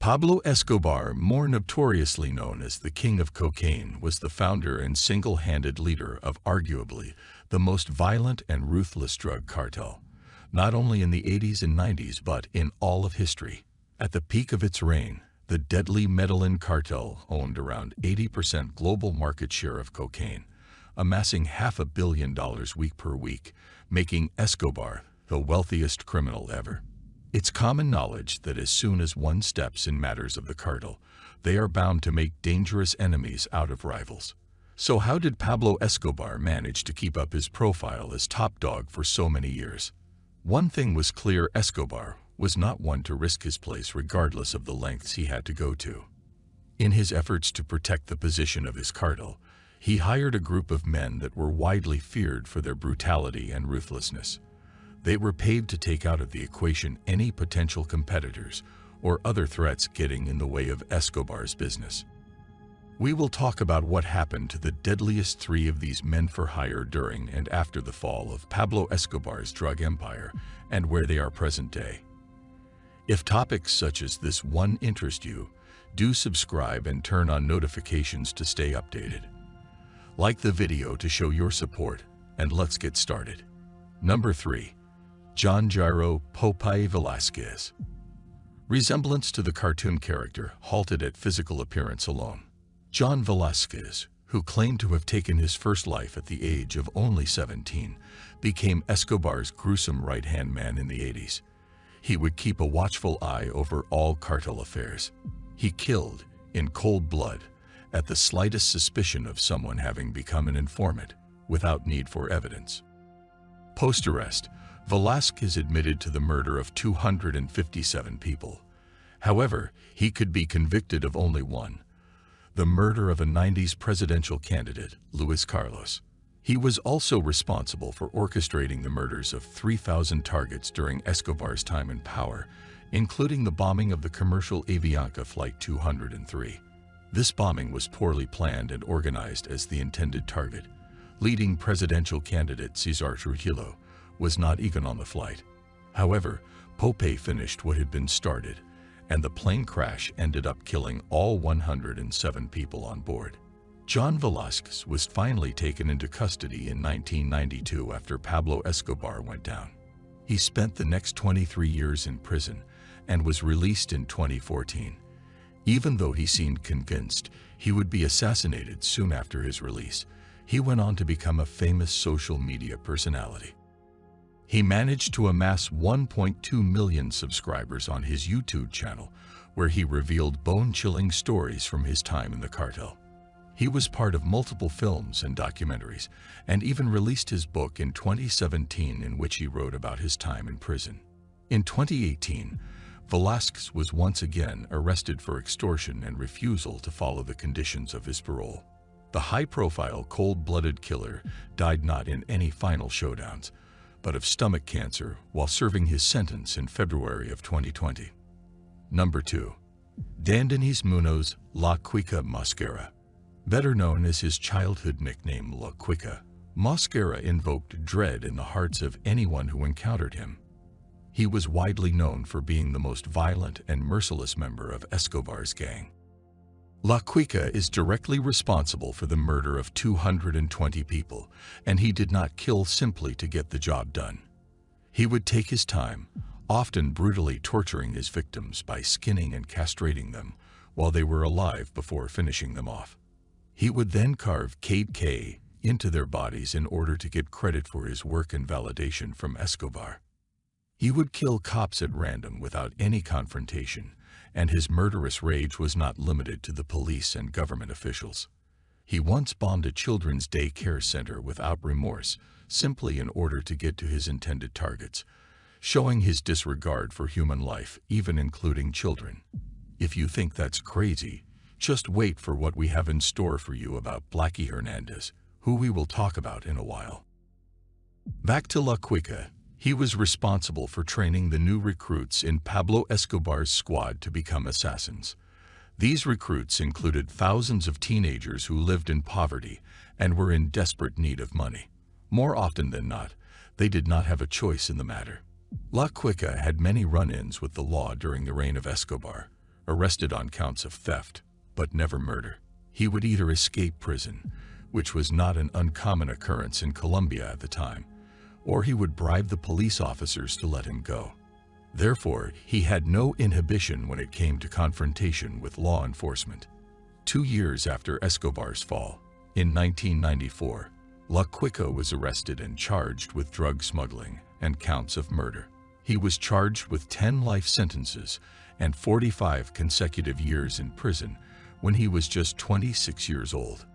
Pablo Escobar, more notoriously known as the King of Cocaine, was the founder and single-handed leader of arguably the most violent and ruthless drug cartel, not only in the 80s and 90s but in all of history. At the peak of its reign, the deadly Medellin Cartel owned around 80% global market share of cocaine, amassing $500 million week per week, making Escobar the wealthiest criminal ever. It's common knowledge that as soon as one steps in matters of the cartel, they are bound to make dangerous enemies out of rivals. So how did Pablo Escobar manage to keep up his profile as top dog for so many years? One thing was clear: Escobar was not one to risk his place regardless of the lengths he had to go to. In his efforts to protect the position of his cartel, he hired a group of men that were widely feared for their brutality and ruthlessness. They were paid to take out of the equation any potential competitors or other threats getting in the way of Escobar's business. We will talk about what happened to the deadliest three of these men for hire during and after the fall of Pablo Escobar's drug empire and where they are present day. If topics such as this one interest you, do subscribe and turn on notifications to stay updated. Like the video to show your support, and let's get started. Number 3. John Gyro Popeye Velasquez. Resemblance to the cartoon character halted at physical appearance alone. John Velasquez, who claimed to have taken his first life at the age of only 17, became Escobar's gruesome right-hand man in the 80s. He would keep a watchful eye over all cartel affairs. He killed, in cold blood, at the slightest suspicion of someone having become an informant, without need for evidence. Post-arrest, Velasquez admitted to the murder of 257 people. However, he could be convicted of only one: the murder of a 90s presidential candidate, Luis Carlos. He was also responsible for orchestrating the murders of 3,000 targets during Escobar's time in power, including the bombing of the commercial Avianca Flight 203. This bombing was poorly planned and organized, as the intended target, leading presidential candidate Cesar Trujillo, was not even on the flight. However, Popeye finished what had been started, and the plane crash ended up killing all 107 people on board. John Velasquez was finally taken into custody in 1992 after Pablo Escobar went down. He spent the next 23 years in prison and was released in 2014. Even though he seemed convinced he would be assassinated soon after his release, he went on to become a famous social media personality. He managed to amass 1.2 million subscribers on his YouTube channel, where he revealed bone-chilling stories from his time in the cartel. He was part of multiple films and documentaries, and even released his book in 2017 in which he wrote about his time in prison. In 2018, Velasquez was once again arrested for extortion and refusal to follow the conditions of his parole. The high-profile, cold-blooded killer died not in any final showdowns, but of stomach cancer while serving his sentence in February of 2020. Number 2. Dandeny's Munoz La Quica Mosquera. Better known as his childhood nickname La Quica, Mosquera invoked dread in the hearts of anyone who encountered him. He was widely known for being the most violent and merciless member of Escobar's gang. La Quica is directly responsible for the murder of 220 people, and he did not kill simply to get the job done. He would take his time, often brutally torturing his victims by skinning and castrating them while they were alive before finishing them off. He would then carve KK into their bodies in order to get credit for his work and validation from Escobar. He would kill cops at random without any confrontation, and his murderous rage was not limited to the police and government officials. He once bombed a children's daycare center without remorse, simply in order to get to his intended targets, showing his disregard for human life, even including children. If you think that's crazy, just wait for what we have in store for you about Blackie Hernandez, who we will talk about in a while. Back to La Quica. He was responsible for training the new recruits in Pablo Escobar's squad to become assassins. These recruits included thousands of teenagers who lived in poverty and were in desperate need of money. More often than not, they did not have a choice in the matter. La Quica had many run-ins with the law during the reign of Escobar, arrested on counts of theft, but never murder. He would either escape prison, which was not an uncommon occurrence in Colombia at the time, or he would bribe the police officers to let him go. Therefore, he had no inhibition when it came to confrontation with law enforcement. 2 years after Escobar's fall, in 1994, Quica was arrested and charged with drug smuggling and counts of murder. He was charged with 10 life sentences and 45 consecutive years in prison when he was just 26 years old.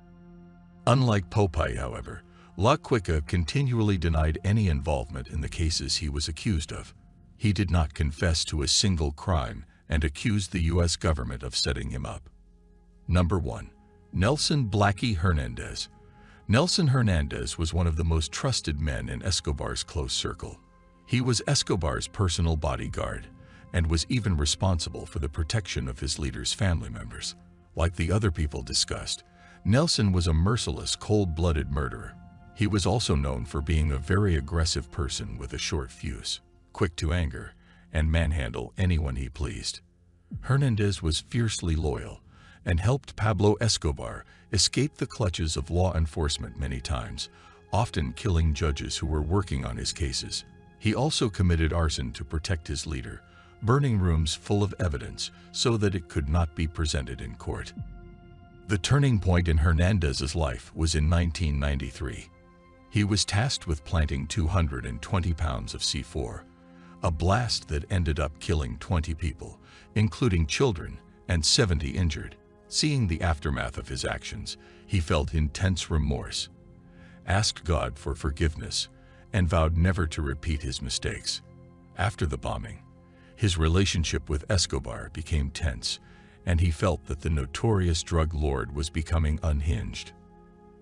Unlike Popeye, however, Quica continually denied any involvement in the cases he was accused of. He did not confess to a single crime and accused the U.S. government of setting him up. Number 1. Nelson Blackie Hernandez. Nelson Hernandez was one of the most trusted men in Escobar's close circle. He was Escobar's personal bodyguard and was even responsible for the protection of his leader's family members. Like the other people discussed, Nelson was a merciless, cold-blooded murderer. He was also known for being a very aggressive person with a short fuse, quick to anger, and manhandle anyone he pleased. Hernandez was fiercely loyal and helped Pablo Escobar escape the clutches of law enforcement many times, often killing judges who were working on his cases. He also committed arson to protect his leader, burning rooms full of evidence so that it could not be presented in court. The turning point in Hernandez's life was in 1993. He was tasked with planting 220 pounds of C4, a blast that ended up killing 20 people, including children, and 70 injured. Seeing the aftermath of his actions, he felt intense remorse, asked God for forgiveness, and vowed never to repeat his mistakes. After the bombing, his relationship with Escobar became tense, and he felt that the notorious drug lord was becoming unhinged.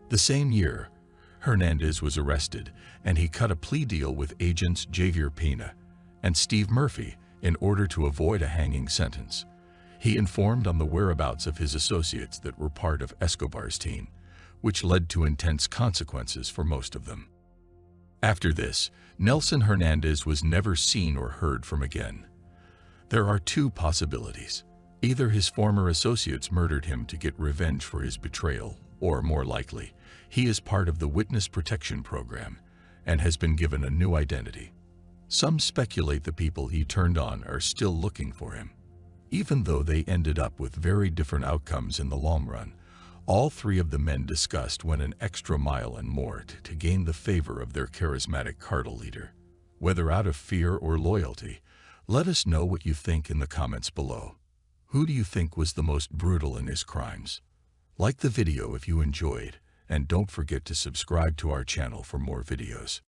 The same year, Hernandez was arrested, and he cut a plea deal with agents Javier Pena and Steve Murphy in order to avoid a hanging sentence. He informed on the whereabouts of his associates that were part of Escobar's team, which led to intense consequences for most of them. After this, Nelson Hernandez was never seen or heard from again. There are two possibilities. Either his former associates murdered him to get revenge for his betrayal, or more likely, he is part of the Witness Protection Program and has been given a new identity. Some speculate the people he turned on are still looking for him. Even though they ended up with very different outcomes in the long run, all three of the men discussed went an extra mile and more to gain the favor of their charismatic cartel leader. Whether out of fear or loyalty, let us know what you think in the comments below. Who do you think was the most brutal in his crimes? Like the video if you enjoyed, and don't forget to subscribe to our channel for more videos.